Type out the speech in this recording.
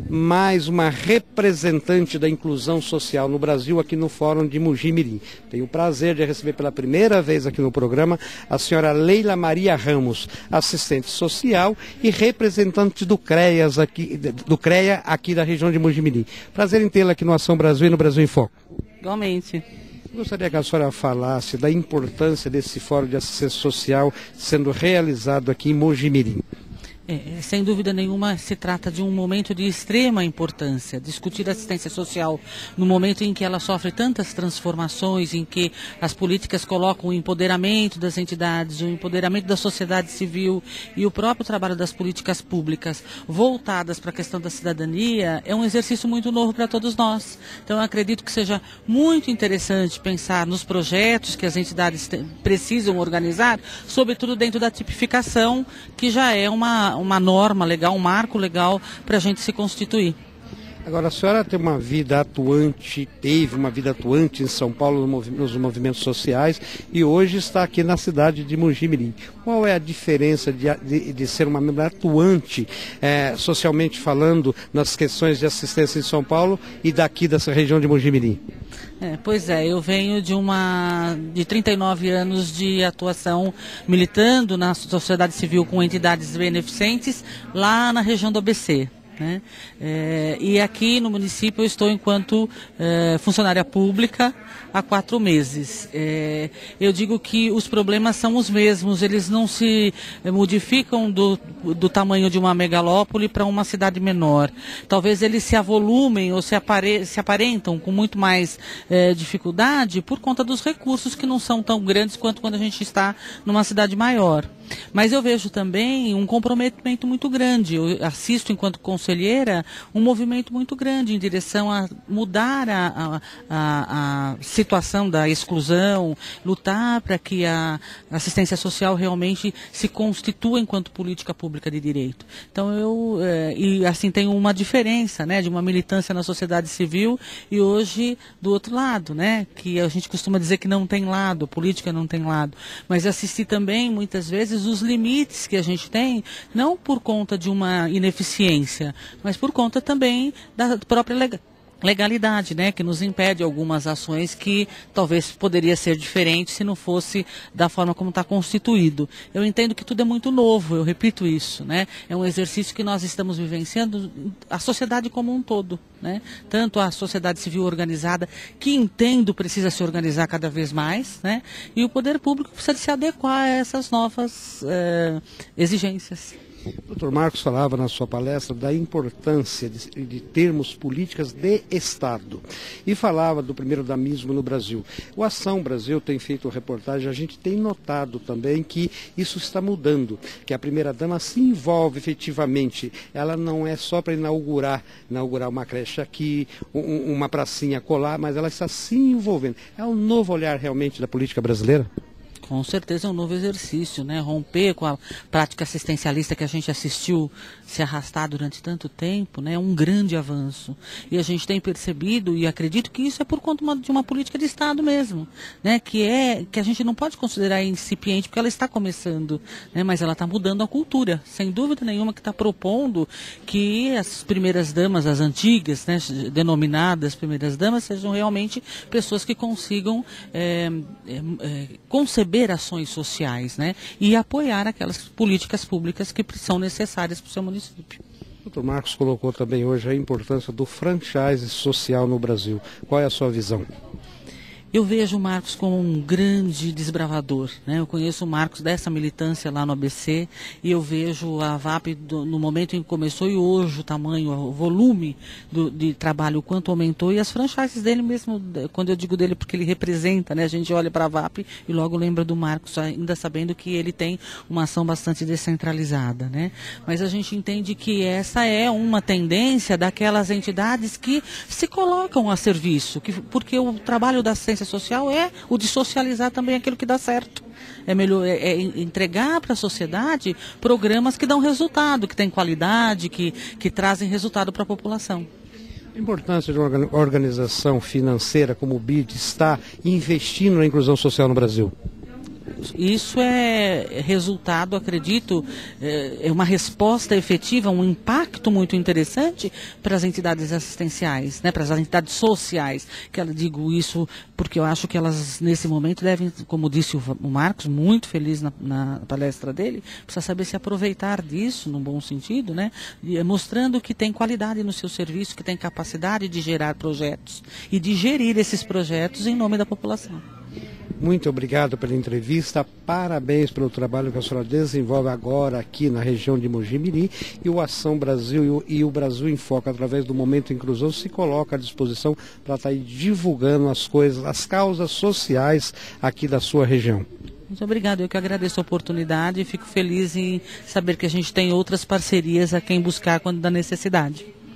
Mais uma representante da inclusão social no Brasil aqui no Fórum de Mogi Mirim. Tenho o prazer de receber pela primeira vez aqui no programa a senhora Leila Maria Ramos, assistente social e representante do CREA aqui da região de Mogi Mirim. Prazer em tê-la aqui no Ação Brasil e no Brasil em Foco. Igualmente. Gostaria que a senhora falasse da importância desse Fórum de Assistência Social sendo realizado aqui em Mogi Mirim. Sem dúvida nenhuma, se trata de um momento de extrema importância. Discutir assistência social no momento em que ela sofre tantas transformações, em que as políticas colocam o empoderamento das entidades, o empoderamento da sociedade civil e o próprio trabalho das políticas públicas voltadas para a questão da cidadania, é um exercício muito novo para todos nós. Então, eu acredito que seja muito interessante pensar nos projetos que as entidades precisam organizar, sobretudo dentro da tipificação, que já é uma norma legal, um marco legal para a gente se constituir. Agora, a senhora teve uma vida atuante em São Paulo nos movimentos sociais e hoje está aqui na cidade de Mogi Mirim. Qual é a diferença de ser uma membro atuante, socialmente falando, nas questões de assistência em São Paulo e daqui dessa região de Mogi Mirim? Pois é, eu venho de 39 anos de atuação militando na sociedade civil com entidades beneficentes lá na região do ABC. E aqui no município eu estou enquanto funcionária pública há 4 meses. Eu digo que os problemas são os mesmos, eles não se modificam do tamanho de uma megalópole para uma cidade menor. Talvez eles se avolumem ou se aparentam com muito mais dificuldade por conta dos recursos que não são tão grandes quanto quando a gente está numa cidade maior. Mas eu vejo também um comprometimento muito grande. Eu assisto, enquanto conselheira, um movimento muito grande em direção a mudar a situação da exclusão, lutar para que a assistência social realmente se constitua enquanto política pública de direito. Então, tenho uma diferença, de uma militância na sociedade civil e hoje do outro lado, que a gente costuma dizer que não tem lado, política não tem lado. Mas assisti também, muitas vezes, os limites que a gente tem, não por conta de uma ineficiência, mas por conta também da própria legalidade, que nos impede algumas ações que talvez poderia ser diferente se não fosse da forma como está constituído. Eu entendo que tudo é muito novo, eu repito isso, É um exercício que nós estamos vivenciando, a sociedade como um todo, Tanto a sociedade civil organizada, que entendo precisa se organizar cada vez mais, E o poder público precisa se adequar a essas novas exigências. O Dr. Marcos falava na sua palestra da importância de termos políticas de Estado e falava do primeiro-damismo no Brasil. O Ação Brasil tem feito reportagem, a gente tem notado também que isso está mudando, que a primeira-dama se envolve efetivamente. Ela não é só para inaugurar uma creche aqui, uma pracinha colar, mas ela está se envolvendo. É um novo olhar realmente da política brasileira? Com certeza é um novo exercício, Romper com a prática assistencialista que a gente assistiu se arrastar durante tanto tempo, é um grande avanço. E a gente tem percebido, e acredito que isso é por conta de uma política de Estado mesmo, que a gente não pode considerar incipiente, porque ela está começando, mas ela está mudando a cultura, sem dúvida nenhuma, que está propondo que as primeiras damas, as antigas, denominadas primeiras damas, sejam realmente pessoas que consigam conceber ações sociais, e apoiar aquelas políticas públicas que são necessárias para o seu município. O Dr. Marcos colocou também hoje a importância do franchise social no Brasil. Qual é a sua visão? Eu vejo o Marcos como um grande desbravador, Eu conheço o Marcos dessa militância lá no ABC e eu vejo a VAP no momento em que começou e hoje o tamanho, o volume de trabalho, o quanto aumentou e as franchises dele mesmo, quando eu digo dele porque ele representa, A gente olha para a VAP e logo lembra do Marcos, ainda sabendo que ele tem uma ação bastante descentralizada, Mas a gente entende que essa é uma tendência daquelas entidades que se colocam a serviço, porque o trabalho da assistência social é o de socializar também aquilo que dá certo. É melhor entregar para a sociedade programas que dão resultado, que têm qualidade, que trazem resultado para a população. A importância de uma organização financeira como o BID está investindo na inclusão social no Brasil? Isso é resultado, acredito, é uma resposta efetiva, um impacto muito interessante para as entidades assistenciais, né, para as entidades sociais. Que eu digo isso porque eu acho que elas, nesse momento, devem, como disse o Marcos, muito feliz na palestra dele, precisa saber se aproveitar disso, num bom sentido, né, mostrando que tem qualidade no seu serviço, que tem capacidade de gerar projetos e de gerir esses projetos em nome da população. Muito obrigado pela entrevista, parabéns pelo trabalho que a senhora desenvolve agora aqui na região de Mogi-Mirim, e o Ação Brasil e o Brasil em Foco, através do Momento Inclusão, se coloca à disposição para estar aí divulgando as coisas, as causas sociais aqui da sua região. Muito obrigado, eu que agradeço a oportunidade e fico feliz em saber que a gente tem outras parcerias a quem buscar quando dá necessidade.